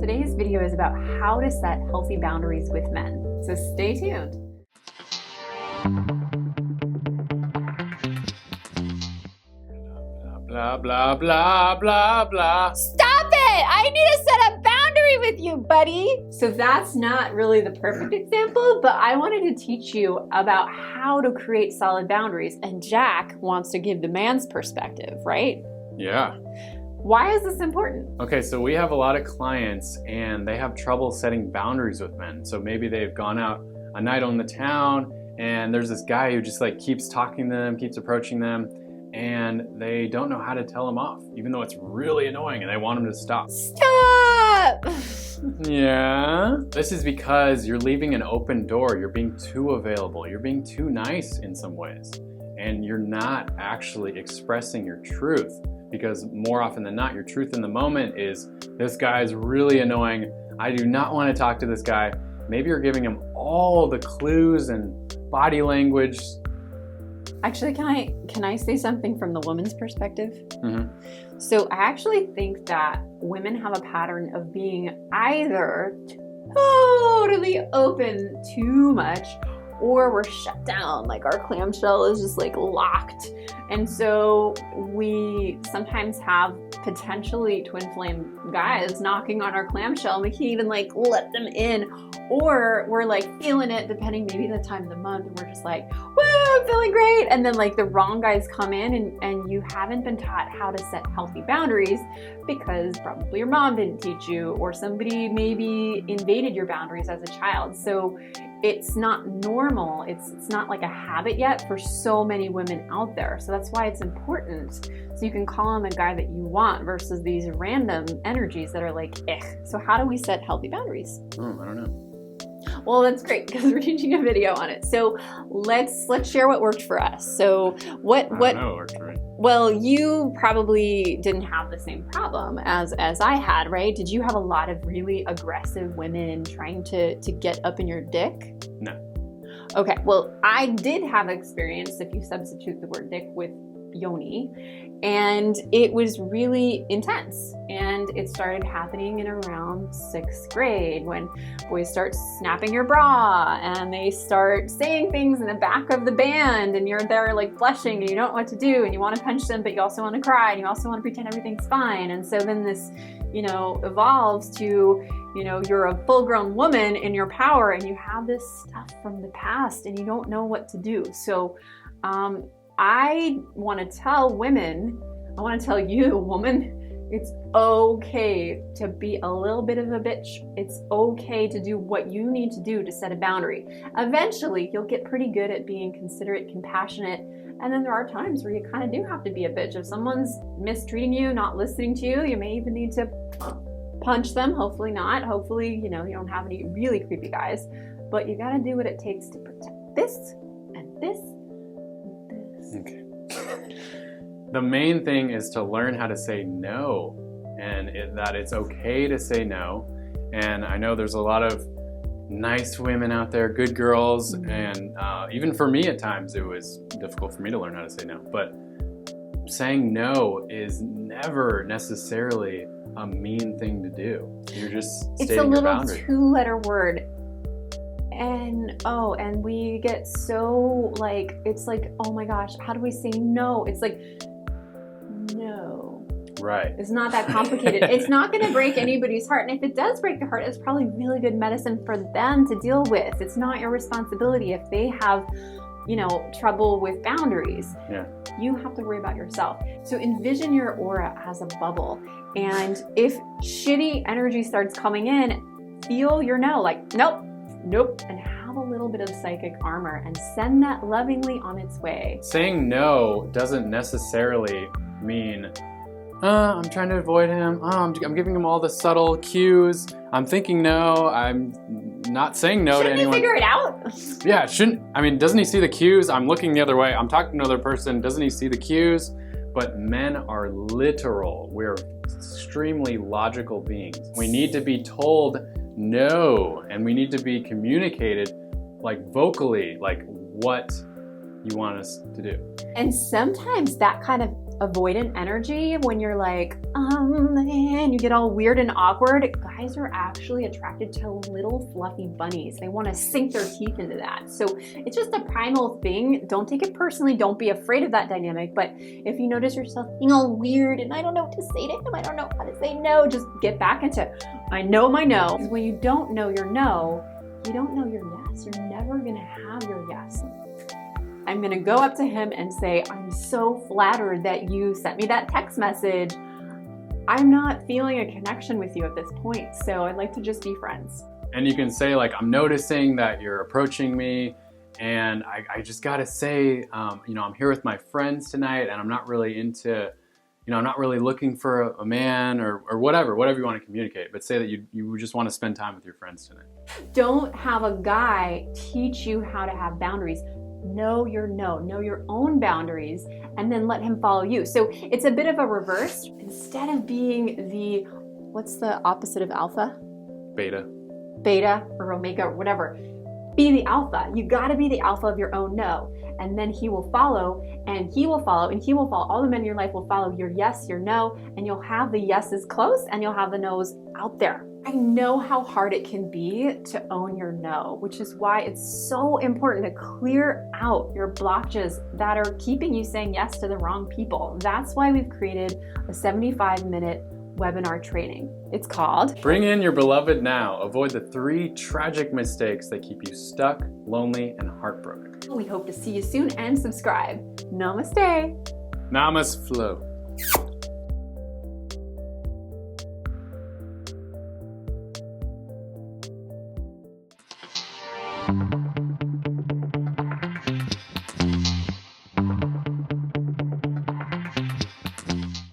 Today's video is about how to set healthy boundaries with men. So stay tuned. Blah, blah, blah, blah, blah. Stop it! I need to set a boundary with you, buddy. So that's not really the perfect example, but I wanted to teach you about how to create solid boundaries. And Jack wants to give the man's perspective, right? Yeah. Why is this important? Okay, so we have a lot of clients and they have trouble setting boundaries with men. So maybe they've gone out a night on the town and there's this guy who just like keeps talking to them, keeps approaching them, and they don't know how to tell him off, even though it's really annoying and they want him to stop. Stop! Yeah. This is because you're leaving an open door. You're being too available. You're being too nice in some ways. And you're not actually expressing your truth, because more often than not, your truth in the moment is, this guy's really annoying. I do not want to talk to this guy. Maybe you're giving him all the clues and body language. Actually, can I say something from the woman's perspective? Mm-hmm. So I actually think that women have a pattern of being either totally open too much, or we're shut down, like our clamshell is just like locked. And so we sometimes have potentially twin flame guys knocking on our clamshell, and we can't even like let them in, or we're like feeling it depending maybe the time of the month, and we're just like, woo, I'm feeling great. And then like the wrong guys come in and you haven't been taught how to set healthy boundaries because probably your mom didn't teach you, or somebody maybe invaded your boundaries as a child. So it's not normal. It's not like a habit yet for so many women out there. So that's why it's important. So you can call on the guy that you want versus these random energies that are like, eh. So how do we set healthy boundaries? I don't know. Well, that's great because we're teaching a video on it. So let's share what worked for us. So what worked for me. Well, you probably didn't have the same problem as I had, right? Did you have a lot of really aggressive women trying to get up in your dick? No. Okay, well, I did have experience, if you substitute the word dick with yoni, and it was really intense. And it started happening in around 6th grade when boys start snapping your bra and they start saying things in the back of the band, and you're there like blushing and you don't know what to do, and you want to punch them, but you also want to cry, and you also want to pretend everything's fine. And so then this, evolves to, you're a full-grown woman in your power, and you have this stuff from the past and you don't know what to do. So I want to tell women, I want to tell you, woman, it's okay to be a little bit of a bitch. It's okay to do what you need to do to set a boundary. Eventually, you'll get pretty good at being considerate, compassionate, and then there are times where you kind of do have to be a bitch. If someone's mistreating you, not listening to you, you may even need to punch them. Hopefully not. Hopefully, you don't have any really creepy guys, but you got to do what it takes to protect this and this. Okay. The main thing is to learn how to say no, and that it's okay to say no. And I know there's a lot of nice women out there, good girls, and even for me at times it was difficult for me to learn how to say no. But saying no is never necessarily a mean thing to do. You're just stating your boundary. It's a little 2-letter word. And we get so like, it's like, oh my gosh, how do we say no? It's like, no. Right. It's not that complicated. It's not going to break anybody's heart. And if it does break their heart, it's probably really good medicine for them to deal with. It's not your responsibility if they have, trouble with boundaries. Yeah. You have to worry about yourself. So envision your aura as a bubble. And if shitty energy starts coming in, feel your no, like, nope, and have a little bit of psychic armor and send that lovingly on its way. Saying no doesn't necessarily mean, I'm trying to avoid him. I'm giving him all the subtle cues. I'm thinking no. I'm not saying no to anyone. Shouldn't he figure it out? Yeah, doesn't he see the cues? I'm looking the other way. I'm talking to another person. Doesn't he see the cues? But men are literal. We're extremely logical beings. We need to be told no, and we need to be communicated like vocally, like what you want us to do. And sometimes that kind of avoidant energy, when you're like, and you get all weird and awkward, guys are actually attracted to little fluffy bunnies. They want to sink their teeth into that. So it's just a primal thing. Don't take it personally. Don't be afraid of that dynamic. But if you notice yourself being all weird and I don't know what to say to him, I don't know how to say no, just get back into, I know my no. Because when you don't know your no, you don't know your yes. You're never going to have your yes. I'm gonna go up to him and say, I'm so flattered that you sent me that text message. I'm not feeling a connection with you at this point, so I'd like to just be friends. And you can say like, I'm noticing that you're approaching me, and I just gotta say, I'm here with my friends tonight, and I'm not really into, I'm not really looking for a man or whatever you want to communicate, but say that you just want to spend time with your friends tonight. Don't have a guy teach you how to have boundaries. Know your no, know your own boundaries, and then let him follow you. So it's a bit of a reverse. Instead of being the, what's the opposite of alpha? Beta Or omega or whatever. Be the alpha. You gotta be the alpha of your own no. And then he will follow, and he will follow, and he will follow. All the men in your life will follow your yes, your no, and you'll have the yeses close and you'll have the no's out there. I know how hard it can be to own your no, which is why it's so important to clear out your blockages that are keeping you saying yes to the wrong people. That's why we've created a 75-minute webinar training. It's called Bring in Your Beloved Now. Avoid the 3 tragic mistakes that keep you stuck, lonely, and heartbroken. We hope to see you soon and subscribe. Namaste. Namas flow.